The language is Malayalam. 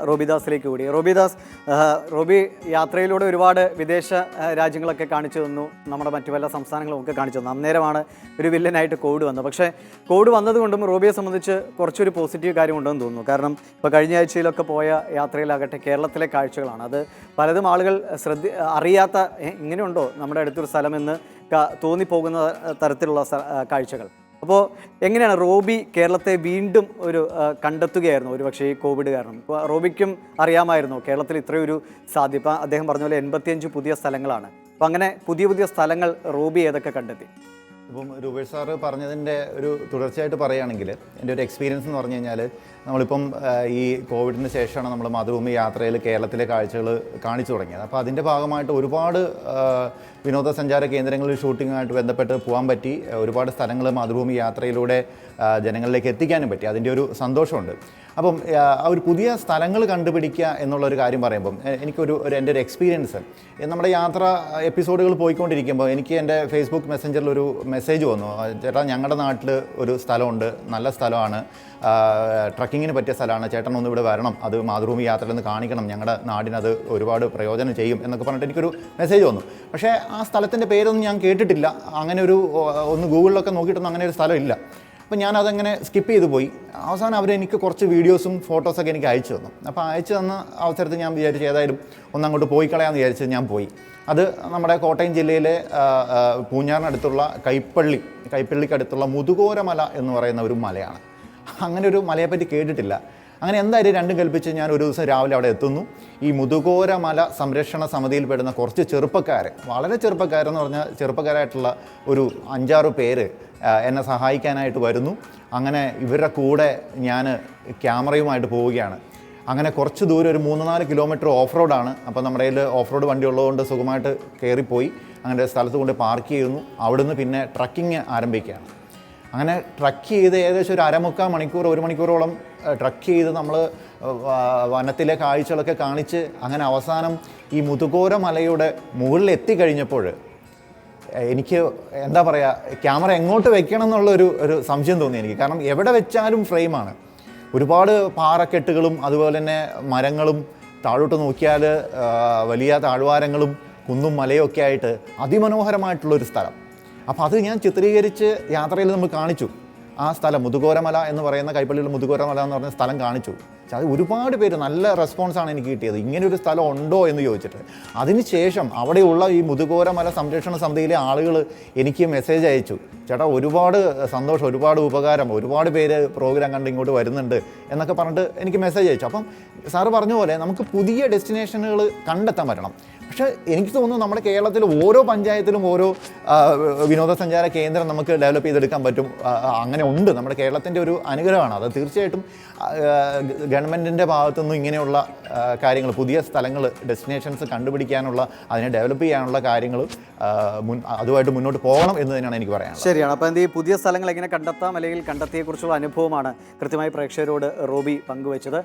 റോബിദാസിലേക്ക് കൂടി. റോബി യാത്രയിലൂടെ ഒരുപാട് വിദേശ രാജ്യങ്ങളൊക്കെ കാണിച്ചു തന്നു, നമ്മുടെ മറ്റു പല സംസ്ഥാനങ്ങളും ഒക്കെ കാണിച്ചു തന്നു. അന്നേരമാണ് ഒരു വില്ലനായിട്ട് കോവിഡ് വന്നത്. പക്ഷേ കോവിഡ് വന്നതുകൊണ്ടും റോബിയെ സംബന്ധിച്ച് കുറച്ചൊരു പോസിറ്റീവ് കാര്യമുണ്ടെന്ന് തോന്നുന്നു. കാരണം ഇപ്പോൾ കഴിഞ്ഞ ആഴ്ചയിലൊക്കെ പോയ യാത്രയിലാകട്ടെ കേരളത്തിലെ കാഴ്ചകളാണ്. അത് പലതും ആളുകൾ അറിയാത്ത ഇങ്ങനെയുണ്ടോ നമ്മുടെ അടുത്തൊരു സ്ഥലമെന്ന് തോന്നിപ്പോകുന്ന തരത്തിലുള്ള കാഴ്ചകൾ. അപ്പോൾ എങ്ങനെയാണ് റോബി കേരളത്തെ വീണ്ടും ഒരു കണ്ടെത്തുകയായിരുന്നു ഒരു പക്ഷേ ഈ കോവിഡ് കാരണം? ഇപ്പോൾ റോബിക്കും അറിയാമായിരുന്നു കേരളത്തിൽ ഇത്രയൊരു സാധ്യത. ഇപ്പം അദ്ദേഹം പറഞ്ഞ പോലെ 85 പുതിയ സ്ഥലങ്ങളാണ്. അപ്പം അങ്ങനെ പുതിയ സ്ഥലങ്ങൾ റോബി ഏതൊക്കെ കണ്ടെത്തി? ഇപ്പം രൂപേഷ് സാറ് പറഞ്ഞതിൻ്റെ ഒരു തുടർച്ചയായിട്ട് പറയുകയാണെങ്കിൽ എൻ്റെ ഒരു എക്സ്പീരിയൻസ് എന്ന് പറഞ്ഞു കഴിഞ്ഞാൽ നമ്മളിപ്പം ഈ കോവിഡിന് ശേഷമാണ് നമ്മൾ മാതൃഭൂമി യാത്രയിൽ കേരളത്തിലെ കാഴ്ചകൾ കാണിച്ചു തുടങ്ങിയത്. അപ്പോൾ അതിൻ്റെ ഭാഗമായിട്ട് ഒരുപാട് വിനോദസഞ്ചാര കേന്ദ്രങ്ങളിൽ ഷൂട്ടിങ്ങുമായിട്ട് ബന്ധപ്പെട്ട് പോകാൻ പറ്റി. ഒരുപാട് സ്ഥലങ്ങൾ മാതൃഭൂമി യാത്രയിലൂടെ ജനങ്ങളിലേക്ക് എത്തിക്കാനും പറ്റി. അതിൻ്റെ ഒരു സന്തോഷമുണ്ട്. അപ്പം ഒരു പുതിയ സ്ഥലങ്ങൾ കണ്ടുപിടിക്കുക എന്നുള്ളൊരു കാര്യം പറയുമ്പം എനിക്കൊരു എൻ്റെ ഒരു എക്സ്പീരിയൻസ്, നമ്മുടെ യാത്ര എപ്പിസോഡുകൾ പോയിക്കൊണ്ടിരിക്കുമ്പോൾ എനിക്ക് എൻ്റെ ഫേസ്ബുക്ക് മെസ്സഞ്ചറിൽ ഒരു മെസ്സേജ് വന്നു, ചേട്ടാ ഞങ്ങളുടെ നാട്ടിൽ ഒരു സ്ഥലമുണ്ട്, നല്ല സ്ഥലമാണ്, ട്രക്കിങ്ങിന് പറ്റിയ സ്ഥലമാണ്, ചേട്ടൻ ഒന്ന് ഇവിടെ വരണം, അത് മാതൃഭൂമി യാത്രയിൽ നിന്ന് കാണിക്കണം, ഞങ്ങളുടെ നാടിനത് ഒരുപാട് പ്രയോജനം ചെയ്യും എന്നൊക്കെ പറഞ്ഞിട്ട് എനിക്കൊരു മെസ്സേജ് വന്നു. പക്ഷേ ആ സ്ഥലത്തിൻ്റെ പേരൊന്നും ഞാൻ കേട്ടിട്ടില്ല. അങ്ങനെ ഒന്ന് ഗൂഗിളിലൊക്കെ നോക്കിയിട്ടൊന്നും അങ്ങനെ ഒരു സ്ഥലമില്ല. അപ്പോൾ ഞാനതങ്ങനെ സ്കിപ്പ് ചെയ്ത് പോയി. അവസാനം അവരെനിക്ക് കുറച്ച് വീഡിയോസും ഫോട്ടോസൊക്കെ എനിക്ക് അയച്ചു തന്നു. അപ്പോൾ അയച്ചു തന്ന അവസരത്തിൽ ഞാൻ വിചാരിച്ചു ഏതായാലും ഒന്നങ്ങോട്ട് പോയി കളയാമെന്ന് വിചാരിച്ച് ഞാൻ പോയി. അത് നമ്മുടെ കോട്ടയം ജില്ലയിലെ പൂഞ്ഞാറിനടുത്തുള്ള കൈപ്പള്ളിക്കടുത്തുള്ള മുതുകോരമല എന്ന് പറയുന്ന ഒരു മലയാണ്. അങ്ങനെ ഒരു മലയെപ്പറ്റി കേട്ടിട്ടില്ല. അങ്ങനെ എന്തായാലും രണ്ടും കൽപ്പിച്ച് ഞാൻ ഒരു ദിവസം രാവിലെ അവിടെ എത്തുന്നു. ഈ മുതുകോരമല സംരക്ഷണ സമിതിയിൽപ്പെടുന്ന കുറച്ച് വളരെ ചെറുപ്പക്കാരെന്ന് പറഞ്ഞാൽ ചെറുപ്പക്കാരായിട്ടുള്ള ഒരു 5-6 പേര് എന്നെ സഹായിക്കാനായിട്ട് വരുന്നു. അങ്ങനെ ഇവരുടെ കൂടെ ഞാൻ ക്യാമറയുമായിട്ട് പോവുകയാണ്. അങ്ങനെ കുറച്ച് ദൂരം, ഒരു 3-4 കിലോമീറ്റർ ഓഫ് റോഡാണ്. അപ്പോൾ നമ്മുടെ കയ്യിൽ ഓഫ് റോഡ് വണ്ടി ഉള്ളതുകൊണ്ട് സുഖമായിട്ട് കയറിപ്പോയി അങ്ങനെ സ്ഥലത്ത് കൊണ്ട് പാർക്ക് ചെയ്യുന്നു. അവിടുന്ന് പിന്നെ ട്രക്കിങ് ആരംഭിക്കുകയാണ്. അങ്ങനെ ട്രക്ക് ചെയ്ത് ഏകദേശം ഒരു 1/4 മണിക്കൂർ 1 മണിക്കൂറോളം ട്രക്ക് ചെയ്ത് നമ്മൾ വനത്തിലെ കാഴ്ചകളൊക്കെ കാണിച്ച് അങ്ങനെ അവസാനം ഈ മുതുകോര മലയുടെ മുകളിൽ എത്തിക്കഴിഞ്ഞപ്പോൾ എനിക്ക് എന്താ പറയുക, ക്യാമറ എങ്ങോട്ട് വെക്കണം എന്നുള്ളൊരു സംശയം തോന്നി എനിക്ക്. കാരണം എവിടെ വെച്ചാലും ഫ്രെയിമാണ്. ഒരുപാട് പാറക്കെട്ടുകളും അതുപോലെ തന്നെ മരങ്ങളും, താഴോട്ട് നോക്കിയാൽ വലിയ താഴ്വാരങ്ങളും കുന്നും മലയും ഒക്കെ ആയിട്ട് അതിമനോഹരമായിട്ടുള്ളൊരു സ്ഥലം. അപ്പോൾ അത് ഞാൻ ചിത്രീകരിച്ച് യാത്രയിൽ നമ്മൾ കാണിച്ചു. ആ സ്ഥലം മുതുകോരമല എന്ന് പറയുന്ന, കൈപ്പള്ളിയിലെ മുതുകോരമല എന്ന് പറയുന്ന സ്ഥലം കാണിച്ചു. അത് ഒരുപാട് പേര് നല്ല റെസ്പോൺസാണ് എനിക്ക് കിട്ടിയത്, ഇങ്ങനെയൊരു സ്ഥലം ഉണ്ടോ എന്ന് ചോദിച്ചിട്ട്. അതിനുശേഷം അവിടെയുള്ള ഈ മുതുകോരമല സംരക്ഷണ സമിതിയിലെ ആളുകൾ എനിക്ക് മെസ്സേജ് അയച്ചു, ചേട്ടാ ഒരുപാട് സന്തോഷം, ഒരുപാട് ഉപകാരം, ഒരുപാട് പേര് പ്രോഗ്രാം കണ്ട് ഇങ്ങോട്ട് വരുന്നുണ്ട് എന്നൊക്കെ പറഞ്ഞിട്ട് എനിക്ക് മെസ്സേജ് അയച്ചു. അപ്പം സാറ് പറഞ്ഞ പോലെ നമുക്ക് പുതിയ ഡെസ്റ്റിനേഷനുകൾ കണ്ടെത്താൻ പറ്റണം. പക്ഷേ എനിക്ക് തോന്നുന്നു നമ്മുടെ കേരളത്തിൽ ഓരോ പഞ്ചായത്തിലും ഓരോ വിനോദസഞ്ചാര കേന്ദ്രം നമുക്ക് ഡെവലപ്പ് ചെയ്തെടുക്കാൻ പറ്റും. അങ്ങനെ ഉണ്ട്, നമ്മുടെ കേരളത്തിൻ്റെ ഒരു അനുഗ്രഹമാണ് അത്. തീർച്ചയായിട്ടും ഗവൺമെൻറ്റിൻ്റെ ഭാഗത്തുനിന്നും ഇങ്ങനെയുള്ള കാര്യങ്ങൾ, പുതിയ സ്ഥലങ്ങൾ, ഡെസ്റ്റിനേഷൻസ് കണ്ടുപിടിക്കാനുള്ള, അതിനെ ഡെവലപ്പ് ചെയ്യാനുള്ള കാര്യങ്ങൾ അതുമായിട്ട് മുന്നോട്ട് പോകണം എന്ന് തന്നെയാണ് എനിക്ക് പറയാനുള്ളത്. ശരിയാണ്. അപ്പോൾ ഈ പുതിയ സ്ഥലങ്ങൾ എങ്ങനെ കണ്ടെത്താം അല്ലെങ്കിൽ കണ്ടെത്തിയെക്കുറിച്ചുള്ള അനുഭവമാണ് കൃത്യമായി പ്രേക്ഷകരോട് റോബി പങ്കുവച്ചത്.